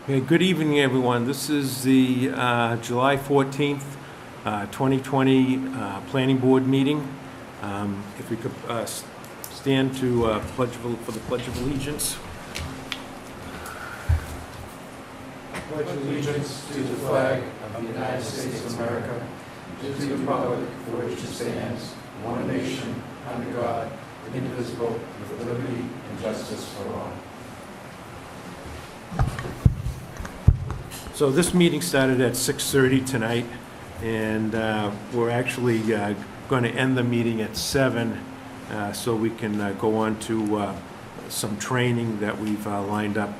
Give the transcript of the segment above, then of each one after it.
Okay, good evening, everyone. This is the July 14th, 2020 Planning Board meeting. If we could stand to for the Pledge of Allegiance. Pledge allegiance to the flag of the United States of America, and to the republic for which it stands, one nation, under God, indivisible, with liberty and justice for all. So this meeting started at 6:30 tonight, and we're actually going to end the meeting at 7 so we can go on to some training that we've lined up.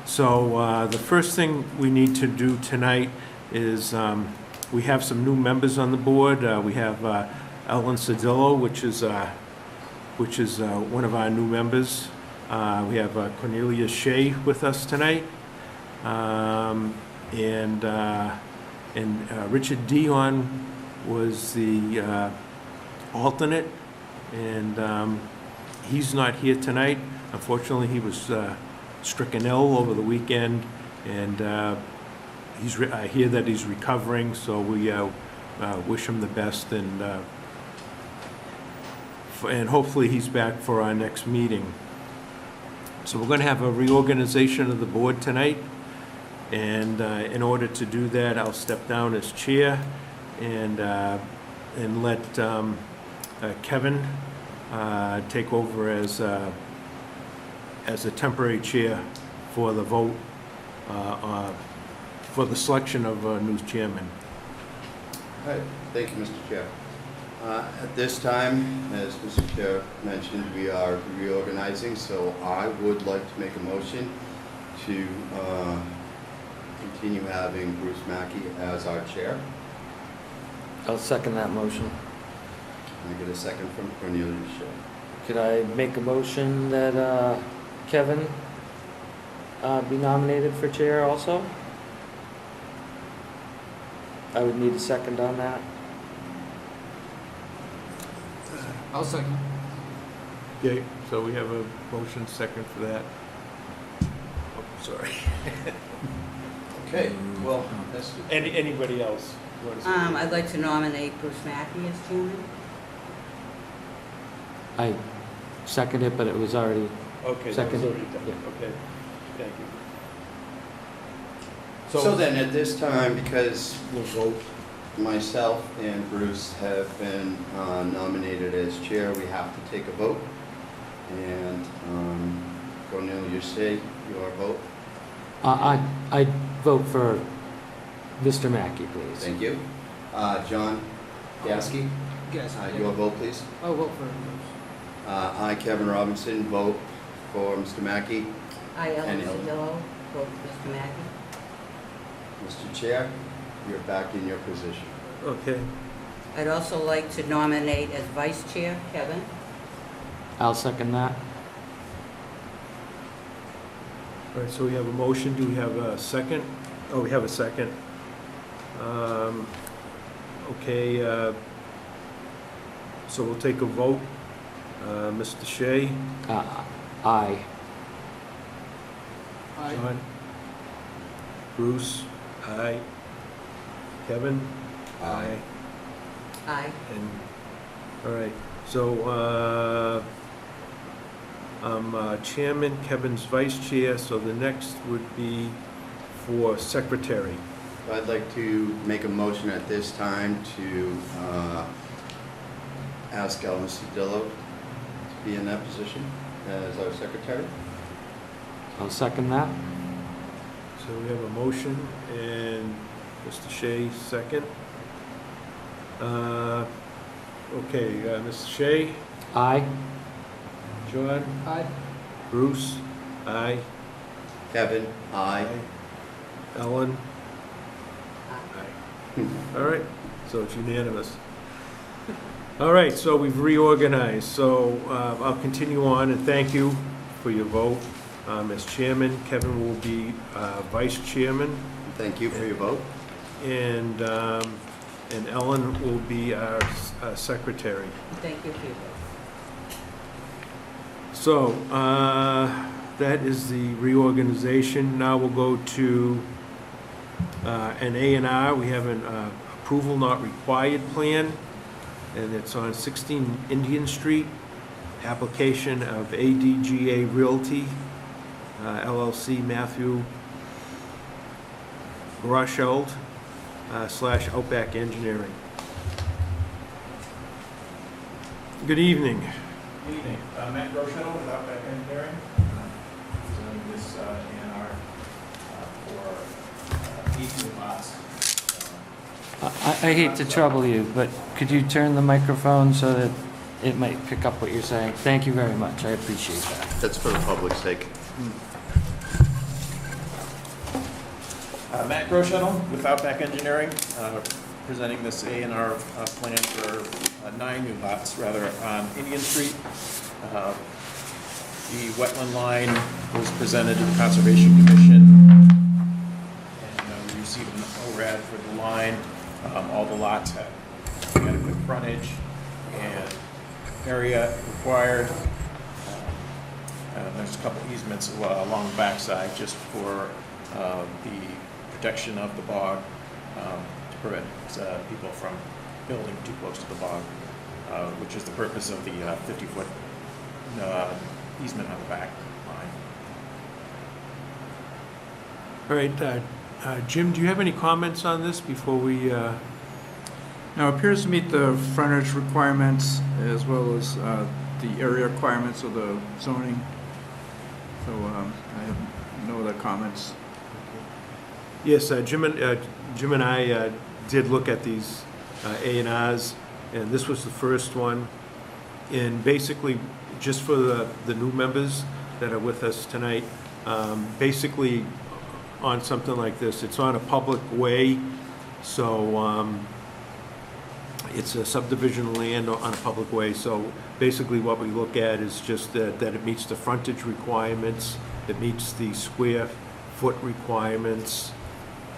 So the first thing we need to do tonight is we have some new members on the board. We have Ellen Cedillo, which is one of our new members. We have Cornelia Shea with us tonight. And Richard Dion was the alternate, and he's not here tonight. Unfortunately, he was stricken ill over the weekend, and I hear that he's recovering, so we wish him the best, and hopefully he's back for our next meeting. So we're going to have a reorganization of the board tonight. And in order to do that, I'll step down as chair and let Kevin take over as a temporary chair for the vote for the selection of a new chairman. All right. Thank you, Mr. Chair. At this time, as Mr. Chair mentioned, we are reorganizing, so I would like to make a motion to continue having Bruce Mackey as our chair. I'll second that motion. Can I get a second from Cornelia Shea? Could I make a motion that Kevin be nominated for chair also? I would need a second on that. I'll second. Okay, so we have a motion second for that. Oh, sorry. Okay, well, that's good. Anybody else? I'd like to nominate Bruce Mackey as chairman. I second it, but it was already, Okay, that was seconded. already done. Yeah. Okay, thank you. So then, at this time, because We'll vote. myself and Bruce have been nominated as chair, we have to take a vote. And Cornelia Shea, your vote. I vote for Mr. Mackey, please. Thank you. John Gasky, Yes, your vote, please. I'll vote for Bruce. I, Kevin Robinson, vote for Mr. Mackey. I, Ellen And Ellen. Cedillo, vote for Mr. Mackey. Mr. Chair, you're back in your position. Okay, I'd also like to nominate as vice chair Kevin. I'll second that. all right, so we have a motion. Do we have a second? Oh, we have a second. Okay, so we'll take a vote. Mr. Shea? Aye. John? Bruce? Aye. Kevin? Aye. Aye. And, all right, so I'm chairman, Kevin's vice chair, so the next would be for secretary. I'd like to make a motion at this time to ask Ellen Cedillo to be in that position as our secretary. I'll second that. So we have a motion, and Mr. Shea, second. Okay, Mr. Shea? Aye. John? Aye. Bruce? Aye. Kevin, aye. Ellen? Aye. All right, so it's unanimous. All right, so we've reorganized, so I'll continue on, and thank you for your vote. As chairman, Kevin will be vice chairman, Thank you for your vote. and Ellen will be our secretary. Thank you for your vote. So, that is the reorganization. Now we'll go to an A&R. We have an approval not required plan, and it's on 16 Indian Street. Application of ADGA Realty, LLC, Matthew Rothschild, / Outback Engineering. Good evening. Good evening. Matt Rochelle with Outback Engineering, presenting this A&R for 8 new lots. I hate to trouble you, but could you turn the microphone so that it might pick up what you're saying? Thank you very much. I appreciate that. That's for the public's sake. Matt Rochelle with Outback Engineering, presenting this A&R plan for 9 new lots, rather, on Indian Street. The wetland line was presented to the Conservation Commission, and we received an ORAD for the line. All the lots had adequate frontage and area required. There's a couple easements along the backside just for the protection of the bog, to prevent people from building too close to the bog, which is the purpose of the 50-foot easement on the back line. All right, Jim, do you have any comments on this before we... Now, it appears to meet the frontage requirements as well as the area requirements of the zoning. So I have no other comments. Yes, Jim and I did look at these A&Rs, and this was the first one. And basically, just for the new members that are with us tonight, basically on something like this, it's on a public way, so it's a subdivision land on a public way. So basically what we look at is just that it meets the frontage requirements, it meets the square foot requirements,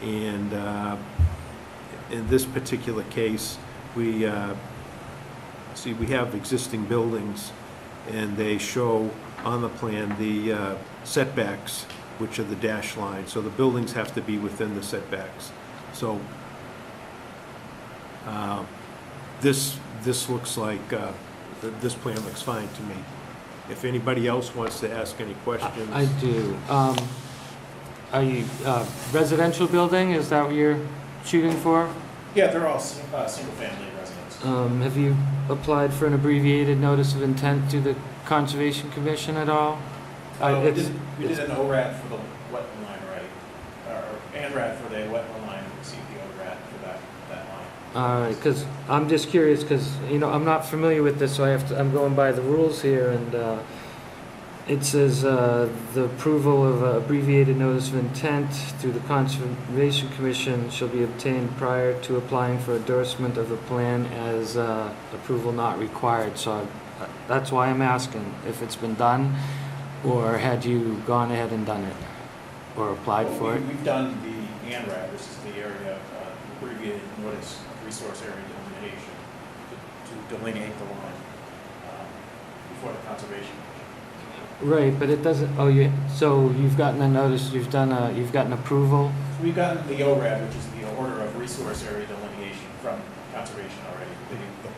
and in this particular case, we have existing buildings, and they show on the plan the setbacks, which are the dash line. So the buildings have to be within the setbacks. So this looks like, this plan looks fine to me. If anybody else wants to ask any questions. I do. Are you residential building? Is that what you're shooting for? Yeah, they're all single-family residents. Have you applied for an abbreviated notice of intent to the Conservation Commission at all? We did an ORAD for the wetland line, right? Or ANRAD for the wetland line, we received the ORAD for that line. All right, because I'm just curious, because, I'm not familiar with this, so I'm going by the rules here, and it says the approval of abbreviated notice of intent through the Conservation Commission shall be obtained prior to applying for endorsement of the plan as approval not required. So that's why I'm asking if it's been done, or had you gone ahead and done it, or applied for it? We've done the ANRAD, this is the area, abbreviated notice of resource area delineation, to delineate the line before the conservation. Right, but it doesn't, so you've gotten a notice, you've gotten approval? We've gotten the ORAD, which is the order of resource area delineation from conservation already.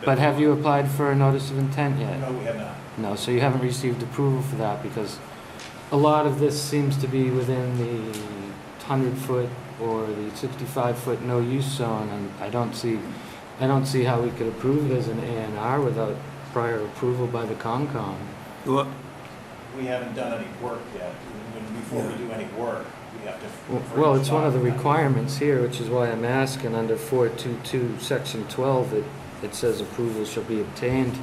But have you applied for a notice of intent yet? No, we have not. No, so you haven't received approval for that, because a lot of this seems to be within the 100-foot or the 65-foot no-use zone, and I don't see how we could approve it as an A&R without prior approval by the COMCOM. Well, We haven't done any work yet. Before we do any work, we have to... Well, it's one of the requirements here, which is why I'm asking, under 422, Section 12, it says approval shall be obtained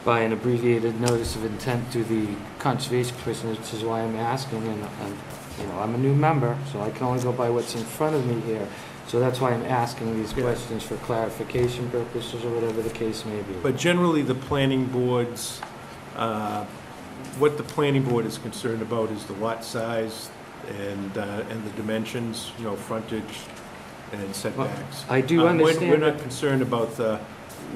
by an abbreviated notice of intent to the Conservation Commission, which is why I'm asking, and I'm a new member, so I can only go by what's in front of me here. So that's why I'm asking these questions for clarification purposes, or whatever the case may be. but generally, the planning boards, what the planning board is concerned about is the lot size and the dimensions, frontage and setbacks. I do understand We're not concerned about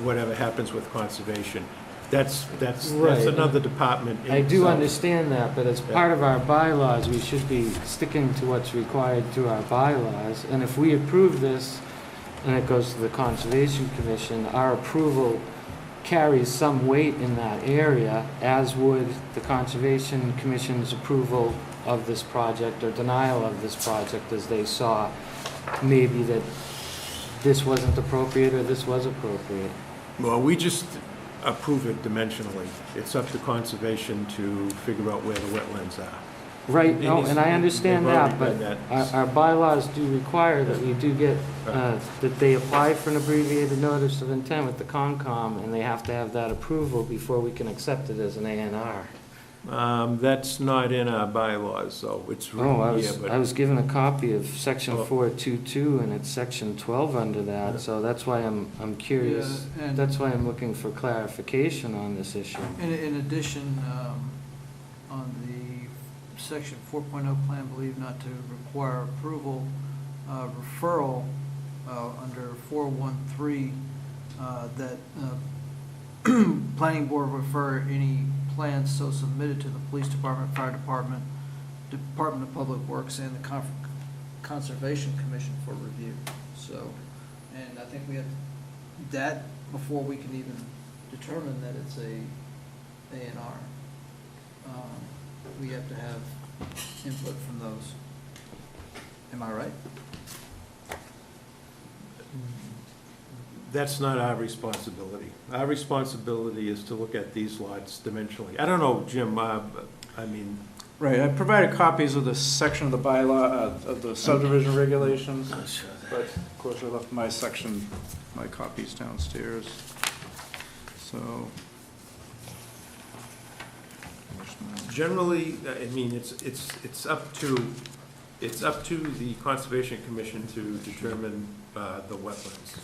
whatever happens with conservation. That's Right. another department in I do itself. understand that, but as part of our bylaws, we should be sticking to what's required through our bylaws. And if we approve this and it goes to the Conservation Commission, our approval carries some weight in that area, as would the Conservation Commission's approval of this project or denial of this project, as they saw maybe that this wasn't appropriate or this was appropriate. Well, we just approve it dimensionally. It's up to conservation to figure out where the wetlands are. Right, no, and I understand They've that, already but done that. our bylaws do require that we do get, that they apply for an abbreviated notice of intent with the Concom, and they have to have that approval before we can accept it as an A and R. That's not in our bylaws, though. It's Oh, written here, I but was given a copy of section Oh. 422, and it's section 12 under Yeah. that, so that's why I'm curious. Yeah, and- That's why I'm looking for clarification on this issue. In addition, on the section 4.0 plan, believe not to require approval, referral under 413, that planning board refer any plans so submitted to the police department, fire department, Department of Public Works, and the Conservation Commission for review. So, and I think we have that before we can even determine that it's a A&R. We have to have input from those. Am I right? that's not our responsibility. Our responsibility is to look at these lots dimensionally. I don't know, Jim, I mean, Right, I provided copies of the section of the bylaw, of the subdivision regulations, but of course I left my section, my copies downstairs, so. generally, I mean, it's up to the Conservation Commission to determine the wetlands.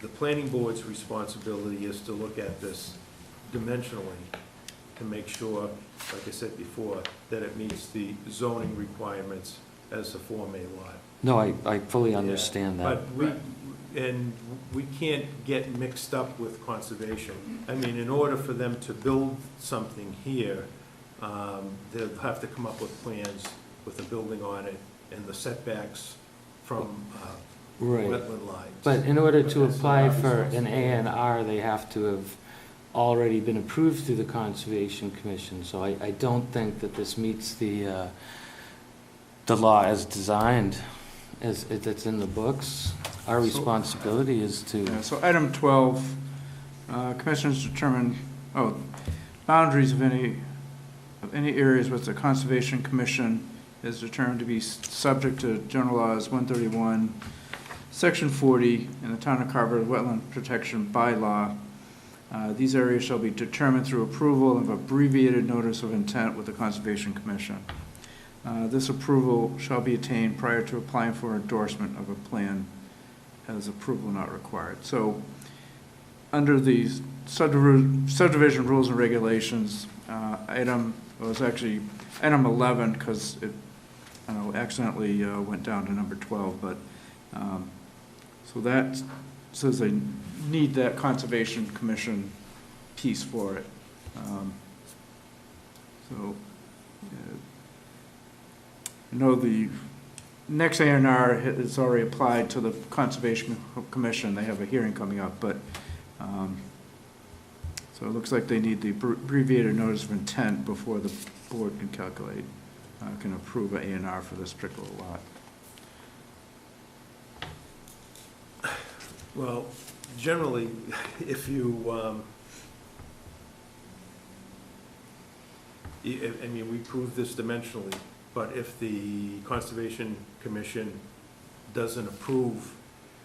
The planning board's responsibility is to look at this dimensionally to make sure, like I said before, that it meets the zoning requirements as a Form A lot. No, I fully understand that. But we can't get mixed up with conservation. I mean, in order for them to build something here, they'll have to come up with plans with a building on it and the setbacks from Right. wetland lines. But in order But to that's apply not our for an A responsibility. and R, they have to have already been approved through the Conservation Commission. So I don't think that this meets the law as designed, as it's in the books. Our responsibility is to, Yeah, so item 12, commissioners determine, boundaries of any areas which the Conservation Commission is determined to be subject to General Laws 131, Section 40, in the Town of Carver Wetland Protection Bylaw. These areas shall be determined through approval of abbreviated notice of intent with the Conservation Commission. This approval shall be attained prior to applying for endorsement of a plan, as approval not required. So, under the subdivision rules and regulations, item 11, because it accidentally went down to number 12, but, so that says they need that Conservation Commission piece for it. I know the next A&R is already applied to the Conservation Commission. They have a hearing coming up, but, so it looks like they need the abbreviated notice of intent before the board can calculate, can approve an A&R for this particular lot. Well, generally, if you, I mean, we proved this dimensionally, but if the Conservation Commission doesn't approve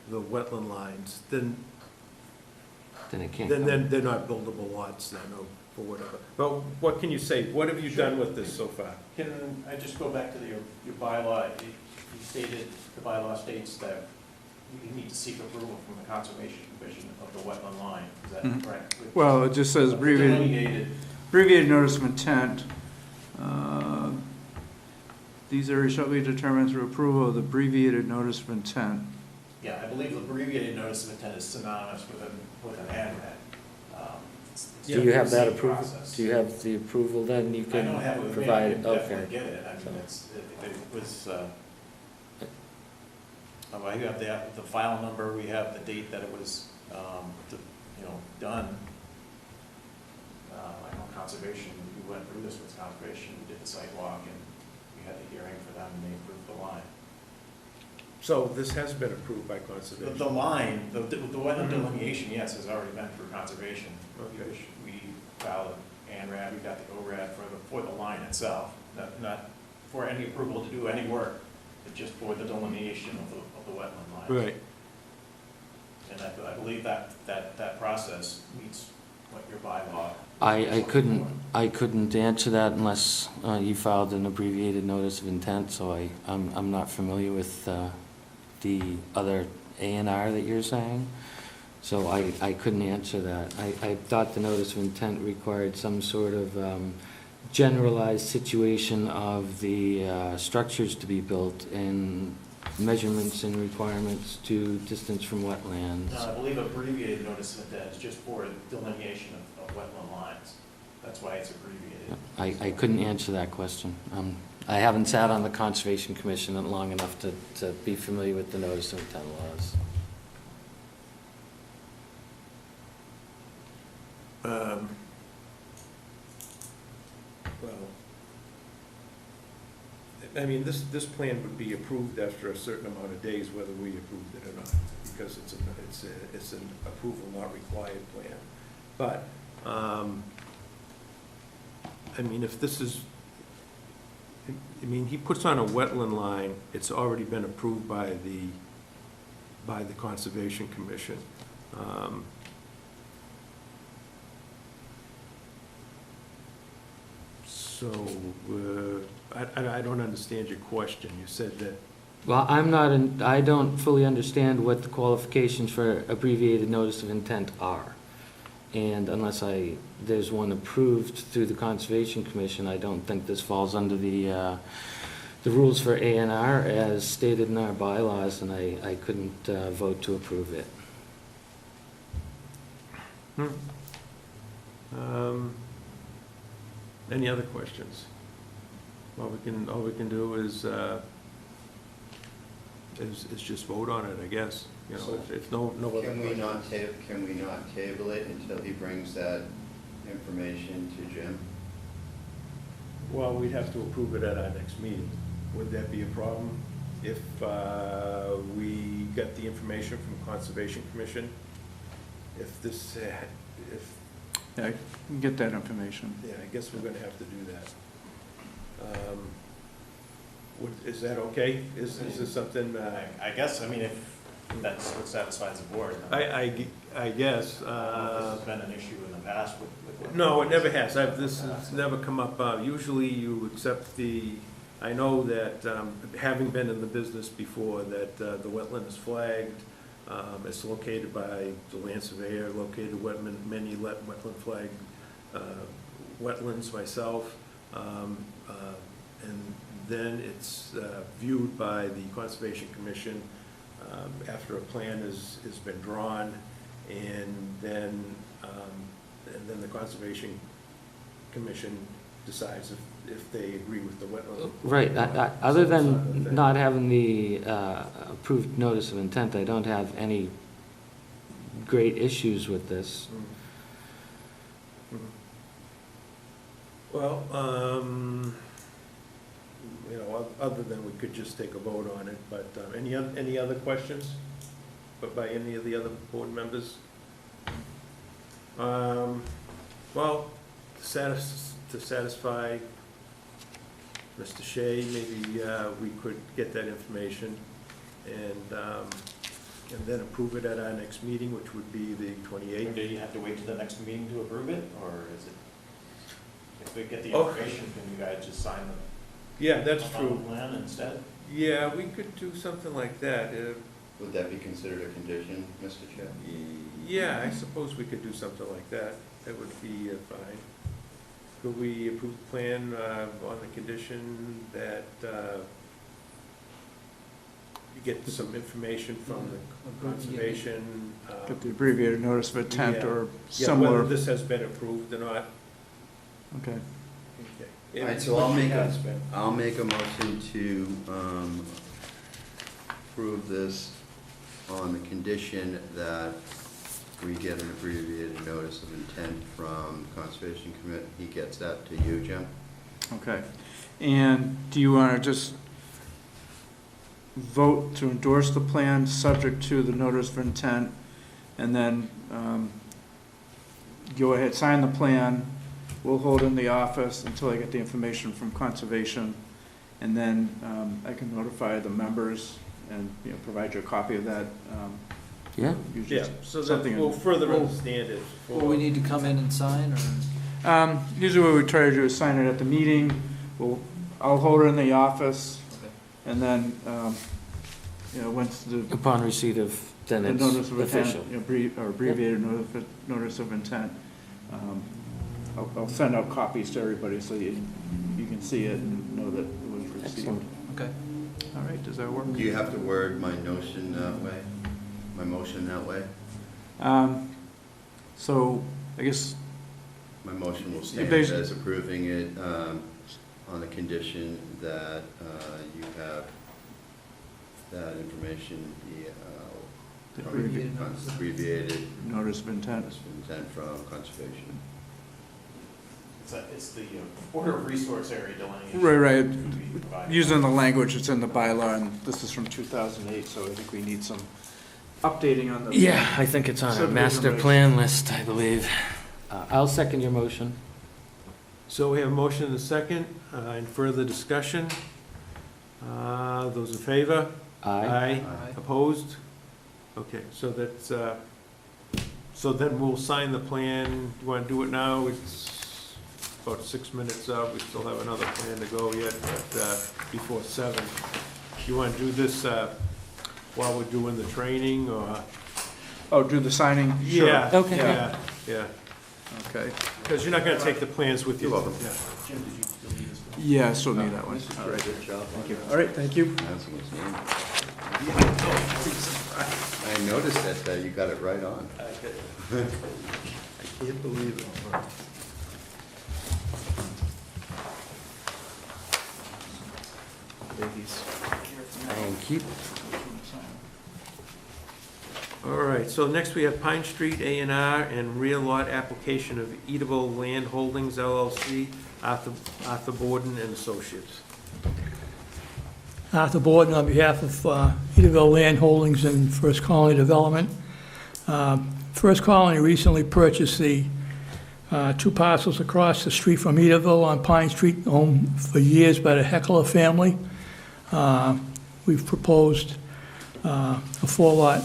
the wetland lines, then it can't then come. they're not buildable lots then, or whatever. But what can you say? What have you done with this so far? Can I just go back to your bylaw? You stated, the bylaw states that you need to seek approval from the Conservation Commission of the wetland line. Is that Mhm. correct? Well, it just says Delineated. abbreviated notice of intent. These areas shall be determined through approval of the abbreviated notice of intent. Yeah, I believe abbreviated notice of intent is synonymous with an and then. Do you have that same approval? process. Do you have the approval then you I can don't have it with me, I provide? can Okay. definitely get it, I mean, it was, I have the file number, we have the date that it was, done. I know Conservation, we went through this with Conservation, we did the site walk, and we had the hearing for them, and they approved the line. So this has been approved by The Conservation? line, the wetland delineation, yes, has already been through Conservation. Okay. We filed an ANRAD, we got the ORAD for the line itself, not for any approval to do any work, but just for the delineation of the wetland lines. Right. And I believe that process meets what your bylaw. I couldn't answer that unless you filed an abbreviated notice of intent, so I'm not familiar with the other A&R that you're saying, so I couldn't answer that. I thought the notice of intent required some sort of generalized situation of the structures to be built and measurements and requirements to distance from wetlands. I believe abbreviated notice of intent is just for delineation of wetland lines. That's why it's abbreviated. I couldn't answer that question. I haven't sat on the Conservation Commission long enough to be familiar with the notice of intent laws. Well, I mean, this plan would be approved after a certain amount of days, whether we approved it or not, because it's an approval not required plan. But, I mean, if this is, I mean, he puts on a wetland line, it's already been approved by the Conservation Commission. So, I don't understand your question. You said that, Well, I don't fully understand what the qualifications for abbreviated notice of intent are. And unless there's one approved through the Conservation Commission, I don't think this falls under the rules for A&R as stated in our bylaws, and I couldn't vote to approve it. any other questions? All we can do is just vote on it, I guess. You know, if no other Can we not questions. can we not table it until he brings that information to Jim? Well, we'd have to approve it at our next meeting. Would that be a problem if we got the information from Conservation Commission? If this, if, Yeah, I can get that information. yeah, I guess we're gonna have to do that. Is that okay? Is this something, I guess, I mean, if that's what satisfies the board. I guess, This has been an issue in the past with. no, it never has. This has never come up. Usually you accept I know that, having been in the business before, that the wetland is flagged. It's located by the land surveyor, located many wetland flag wetlands myself. And then it's viewed by the Conservation Commission after a plan has been drawn, and then the Conservation Commission decides if they agree with the wetland. Right, other than not having the approved notice of intent, I don't have any great issues with this. Well, you know, other than we could just take a vote on it, but any other questions? But by any of the other board members? Well, to satisfy Mr. Shea, maybe we could get that information and then approve it at our next meeting, which would be the 28th. Do you have to wait till the next meeting to approve it, or is it, if we get the Oh. information, can you guys just sign Yeah, that's the true. plan instead? Yeah, we could do something like that. Would that be considered a condition, Mr. Chair? Yeah, I suppose we could do something like that. That would be fine. Could we approve the plan on the condition that get some information from the conservation. Get the abbreviated notice of intent Yeah. or Yeah, similar. whether this has been approved or not. Okay. Okay. All right, so I'll make Has been. I'll make a motion to approve this on the condition that we get an abbreviated notice of intent from Conservation Committee. He gets that to you, Jim? Okay. And do you want to just vote to endorse the plan subject to the notice of intent, and then go ahead, sign the plan, we'll hold in the office until I get the information from Conservation, and then I can notify the members and, you know, provide you a copy of that. Yeah. Usually Yeah, so that something in- we'll further understand it. Will we need to come in and sign, or? Usually what we try to do is sign it at the meeting. I'll hold it in the office, Okay. and then, you know, once the Upon receipt of, then it's notice of intent, official. you know, or abbreviated notice of intent, I'll send out copies to everybody so you can see it and know that it was received. Excellent. Okay. All right, does that work? Do you have to word my notion that way? My motion that way? So, I guess, My motion will stand Basi- as approving it on the condition that you have that information be the Abbreviated notice. abbreviated notice of intent. notice of intent from Conservation. It's the order of resource area delineation. Right. to be provided. Using the language that's in the bylaw, and this is from 2008, so I think we need some updating on the. Yeah, I think it's on our Subdivision master regs. plan list, I believe. I'll second your motion. So we have a motion and a second, and further discussion. Those in favor? Aye. Aye. Opposed? Okay, so that's, so then we'll sign the plan. You want to do it now? It's about 6 minutes out. We still have another plan to go yet, but before 7. You want to do this while we're doing the training, or? Oh, do the signing? Sure. Yeah. Okay. Yeah, yeah. Okay. Because you're not going to take the plans with you. You're welcome. Yeah. Jim, did you delete this? Yeah, I still need that one. Mr. All Chair, right. good job. Thank you. All right, thank you. That's what's named. I noticed that you got it right on. I can't believe it. Thank you. All right, so next we have Pine Street A&R and rear lot application of Eatable Land Holdings LLC, Arthur Borden and Associates. Arthur Borden on behalf of Eatonville Land Holdings and First Colony Development. First Colony recently purchased the 2 parcels across the street from Eatonville on Pine Street, owned for years by the Heckler family. We've proposed a 4-lot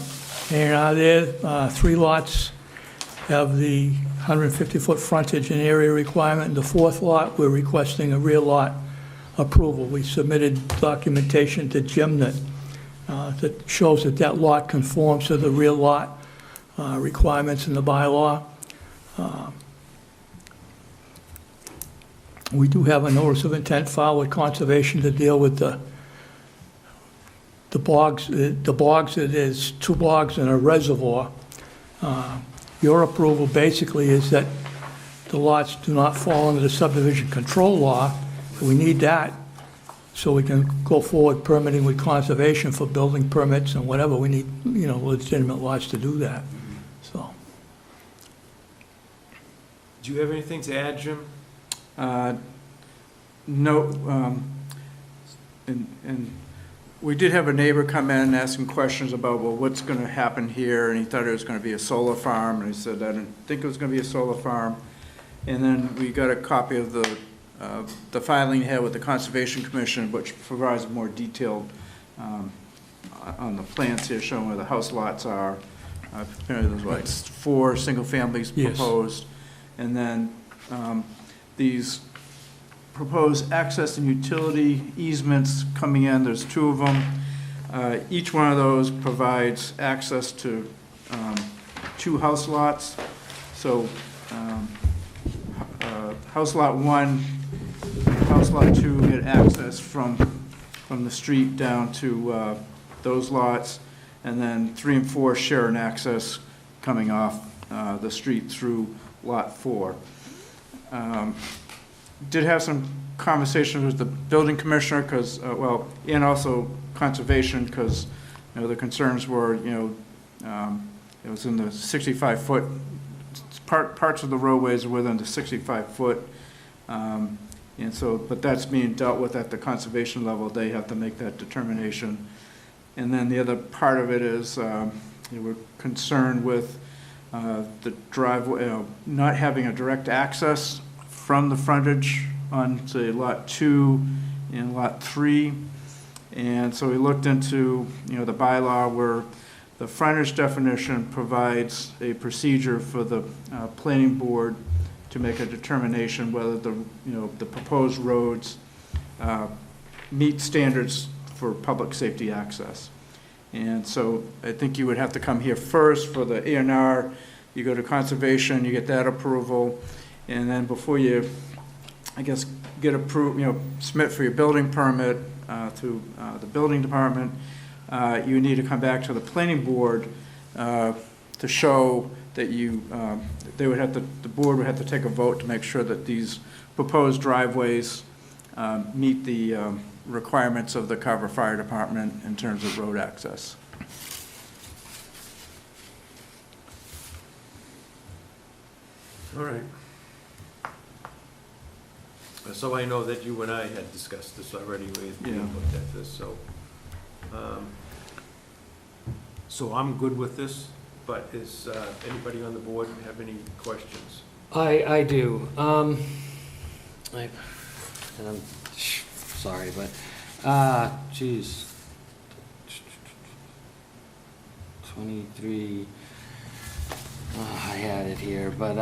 A&R there. 3 lots have the 150-foot frontage and area requirement. The 4th lot, we're requesting a rear lot approval. We submitted documentation to Jim that shows that that lot conforms to the rear lot requirements in the bylaw. We do have a notice of intent filed with Conservation to deal with the bogs. The bogs, it is 2 bogs and a reservoir. Your approval basically is that the lots do not fall under the subdivision control law. We need that so we can go forward permitting with Conservation for building permits and whatever. We need, you know, legitimate lots to do that, so. Do you have anything to add, Jim? No, and we did have a neighbor come in asking questions about, well, what's going to happen here, and he thought it was going to be a solar farm, and he said, I didn't think it was going to be a solar farm. And then we got a copy of the filing he had with the Conservation Commission, which provides more detailed on the plans here showing where the house lots are. Apparently there's like 4 single families Yes. proposed. And then these proposed access and utility easements coming in, there's 2 of them. Each one of those provides access to 2 house lots. So house lot 1, house lot 2 get access from the street down to those lots, and then 3 and 4 share an access coming off the street through Lot 4. Did have some conversations with the building commissioner, because, and also conservation, because, the concerns were, it was in the 65-foot, parts of the roadways are within the 65-foot. And so, but that's being dealt with at the conservation level. They have to make that determination. And then the other part of it is, we're concerned with the driveway, not having a direct access from the frontage on, say, Lot 2 and Lot 3. And so we looked into, the bylaw where the frontage definition provides a procedure for the planning board to make a determination whether the proposed roads meet standards for public safety access. And so I think you would have to come here first for the A&R, you go to conservation, you get that approval, and then before you, I guess, get approved, submit for your building permit through the building department, you need to come back to the planning board to show that the board would have to take a vote to make sure that these proposed driveways meet the requirements of the Carver Fire Department in terms of road access. All right. So I know that you and I had discussed this already, we Yeah. looked at this, so I'm good with this, but is anybody on the board have any questions? I do. And I'm sorry, but, geez. 23, I had it here, but,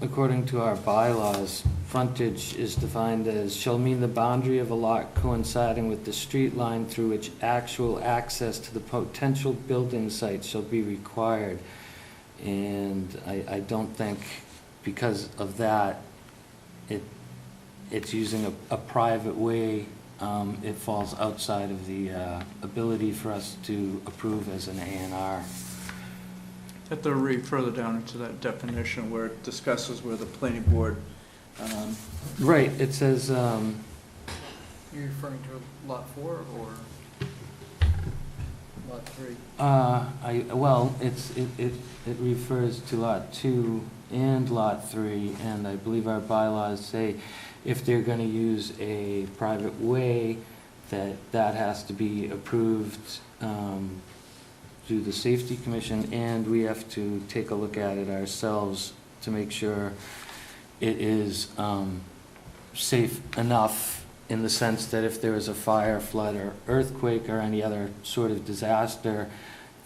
according to our bylaws, frontage is defined as shall mean the boundary of a lot coinciding with the street line through which actual access to the potential building site shall be required. And I don't think, because of that, it's using a private way, it falls outside of the ability for us to approve as an A&R. Have to read further down into that definition where it discusses where the planning board. Right, it says, You're referring to Lot 4 or Lot 3? it refers to Lot 2 and Lot 3, and I believe our bylaws say if they're gonna use a private way, that has to be approved, through the Safety Commission, and we have to take a look at it ourselves to make sure it is safe enough in the sense that if there is a fire, flood, or earthquake, or any other sort of disaster,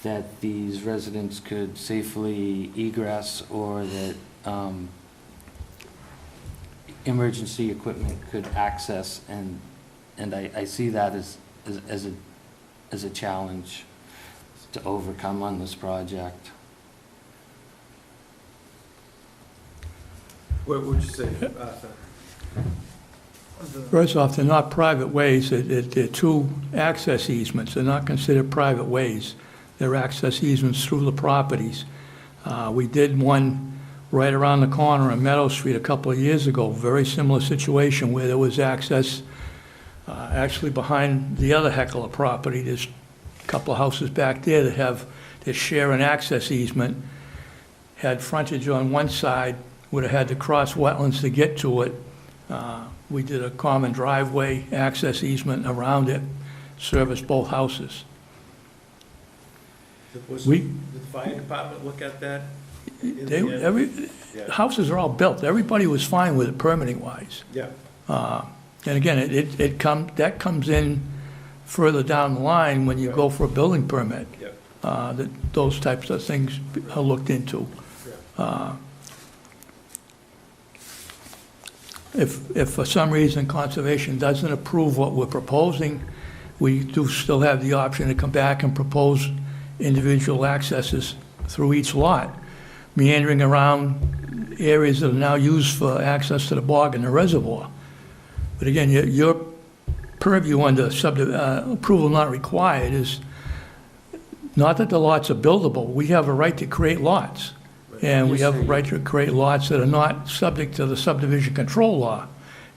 that these residents could safely egress, or that emergency equipment could access, and I see that as a challenge to overcome on this project. What would you say, Arthur? First off, they're not private ways, they're two access easements, they're not considered private ways. They're access easements through the properties. We did one right around the corner on Meadow Street a couple of years ago, very similar situation where there was access actually behind the other Heckler property. There's a couple of houses back there that share an access easement, had frontage on one side, would have had to cross wetlands to get to it. We did a common driveway access easement around it, serviced both houses. Did the fire department look at that? Houses are all built. Everybody was fine with it permitting-wise. Yeah. And again, that comes in further down the line when you go for a building permit. Yeah. Those types of things are looked into. If for some reason Conservation doesn't approve what we're proposing, we do still have the option to come back and propose individual accesses through each lot, meandering around areas that are now used for access to the bog and the reservoir. But again, your purview under approval not required is not that the lots are buildable. We have a right to create lots. And we Yes, have a sir. right to create lots that are not subject to the subdivision control law.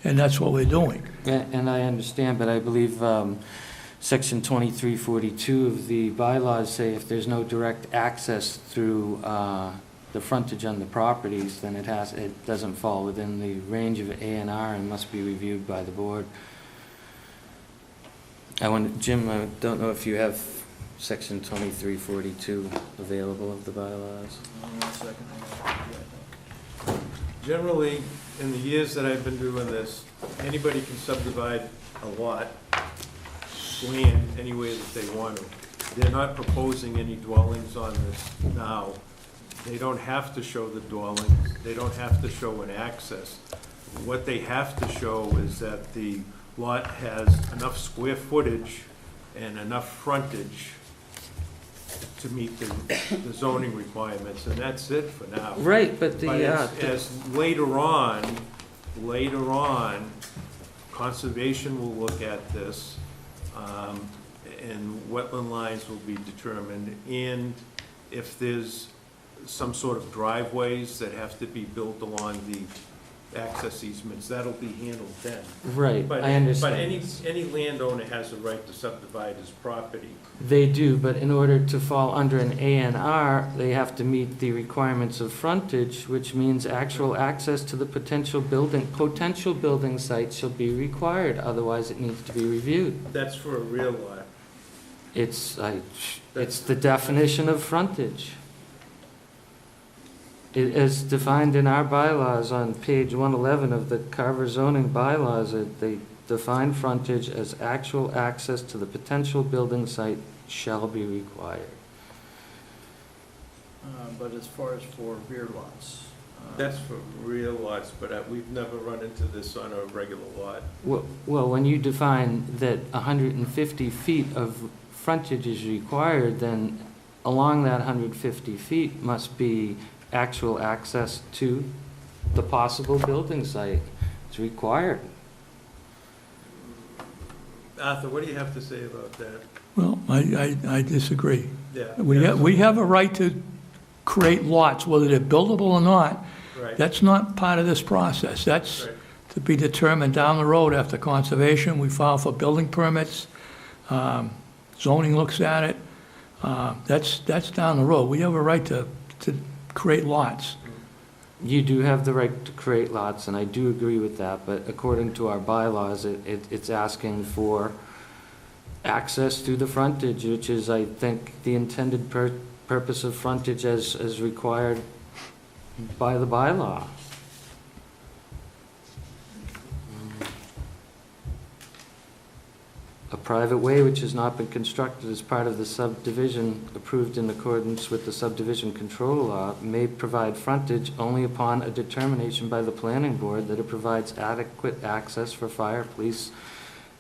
And that's what we're doing. And I understand, but I believe Section 2342 of the bylaws say if there's no direct access through the frontage on the properties, then it doesn't fall within the range of A&R and must be reviewed by the board. Jim, I don't know if you have Section 2342 available of the bylaws. 1 second. Generally, in the years that I've been doing this, anybody can subdivide a lot, land, any way that they want to. They're not proposing any dwellings on this now. They don't have to show the dwellings, they don't have to show an access. What they have to show is that the lot has enough square footage and enough frontage to meet the zoning requirements, and that's it for now. Right, but But as later on, conservation will look at this, and wetland lines will be determined, and if there's some sort of driveways that have to be built along the access easements, that'll be handled then. Right, But I understand. But any landowner has a right to subdivide his property. They do, but in order to fall under an A&R, they have to meet the requirements of frontage, which means actual access to the potential building site shall be required, otherwise it needs to be reviewed. That's for a real lot. It's the definition of frontage. It is defined in our bylaws on page 111 of the Carver zoning bylaws. They define frontage as actual access to the potential building site shall be required. But as far as for rear lots. That's for real lots, but we've never run into this on a regular lot. Well, when you define that 150 feet of frontage is required, then along that 150 feet must be actual access to the possible building site. It's required. Arthur, what do you have to say about that? Well, I disagree. Yeah. We have a right to create lots, whether they're buildable or not. Right. That's not part of this process. That's Right. to be determined down the road after conservation. We file for building permits. Zoning looks at it. That's down the road. We have a right to create lots. You do have the right to create lots, and I do agree with that, but according to our bylaws, it's asking for access to the frontage, which is, I think, the intended purpose of frontage as required by the bylaw. A private way which has not been constructed as part of the subdivision approved in accordance with the subdivision control law may provide frontage only upon a determination by the planning board that it provides adequate access for fire, police,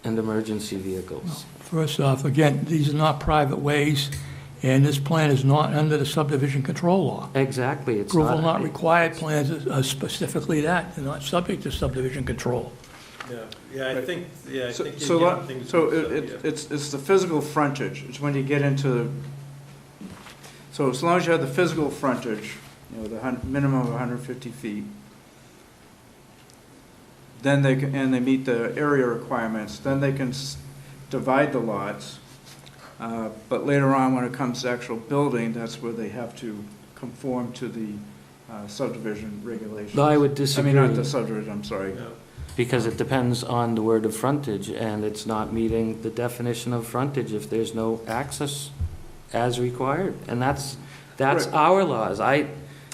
and emergency vehicles. First off, again, these are not private ways, and this plan is not under the subdivision control law. Exactly, it's not. Approval not required plans are specifically that. They're not subject to subdivision control. Yeah, I think you're So getting things. so mixed up it- here. it's the physical frontage, it's when you get into, so as long as you have the physical frontage, you know, the minimum of 150 feet, then they can, and they meet the area requirements, then they can divide the lots. But later on, when it comes to actual building, that's where they have to conform to the subdivision regulations. No, I would disagree. I mean, not the subdivision, I'm sorry. Yeah. Because it depends on the word of frontage, and it's not meeting the definition of frontage if there's no access as required. And that's Right. our laws.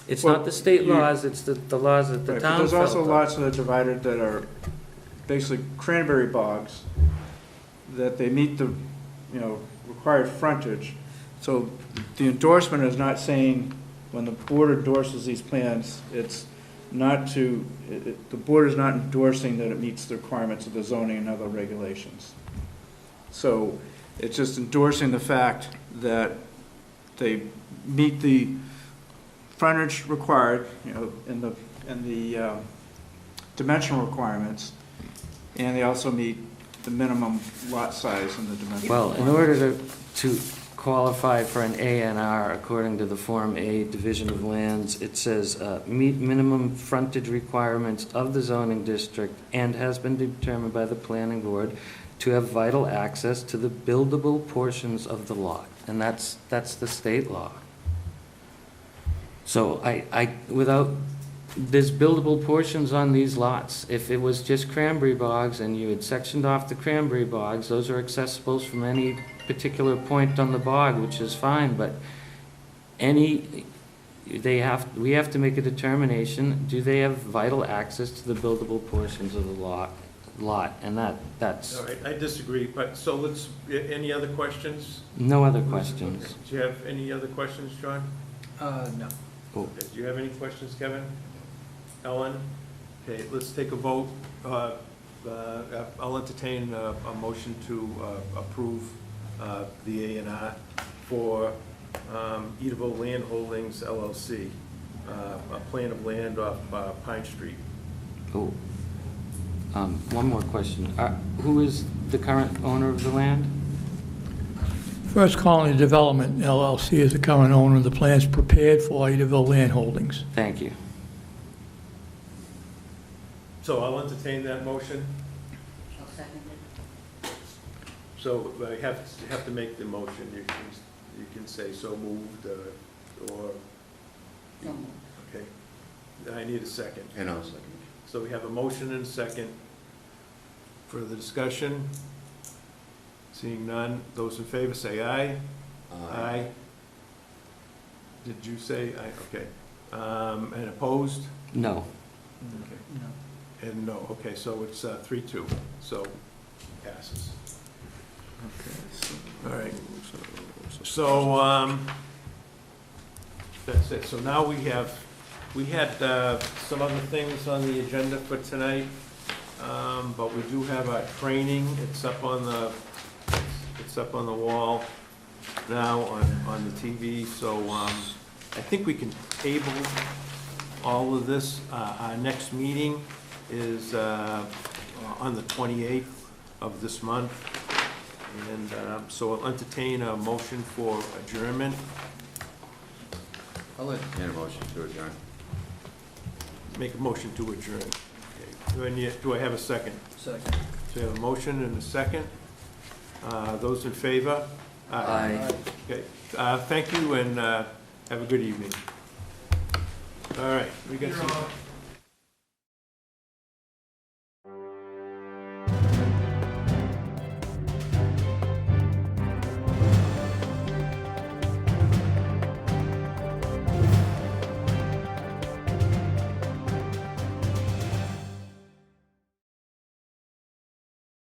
It's Well, not the state you- laws, it's the laws that the Right, but town there's also felt. lots that are divided that are basically cranberry bogs, that they meet the, you know, required frontage. So the endorsement is not saying, when the board endorses these plans, it's not to, the board is not endorsing that it meets the requirements of the zoning and other regulations. So it's just endorsing the fact that they meet the frontage required, you know, in the dimensional requirements, and they also meet the minimum lot size and the dimension. Well, in order to qualify for an A&R, according to the Form A Division of Lands, it says, meet minimum frontage requirements of the zoning district and has been determined by the planning board to have vital access to the buildable portions of the lot. And that's the state law. So without, there's buildable portions on these lots. If it was just cranberry bogs and you had sectioned off the cranberry bogs, those are accessible from any particular point on the bog, which is fine, but we have to make a determination, do they have vital access to the buildable portions of the lot, and that's, All right, I disagree, but, so let's, any other questions? no other questions. Okay. Do you have any other questions, John? No. Okay, do you have any questions, Kevin? Ellen? Okay, let's take a vote. I'll entertain a motion to approve the A&R for Edaville Land Holdings LLC, a plan of land off Pine Street. Oh, one more question. Who is the current owner of the land? First Colony Development LLC is the current owner of the plans prepared for Edaville Land Holdings. Thank you. So I'll entertain that motion. I'll second it. So I have to make the motion. You can say so moved, or, So moved. okay. I need a second. And I'll second. So we have a motion and a second. Further discussion? Seeing none, those in favor say aye. Aye. Did you say aye? Okay. And opposed? No. Okay. And no, okay, so it's 3-2, so passes. All right. So, that's it. So now we had some other things on the agenda for tonight, but we do have our training. It's up on the wall now on the TV, so I think we can table all of this. Our next meeting is on the 28th of this month, and so I'll entertain a motion for adjournment. I'll entertain a motion to adjourn. Make a motion to adjourn. Okay. Do I have a second? Second. So I have a motion and a second. Those in favor? Aye. Okay, thank you, and have a good evening. All right, we got some.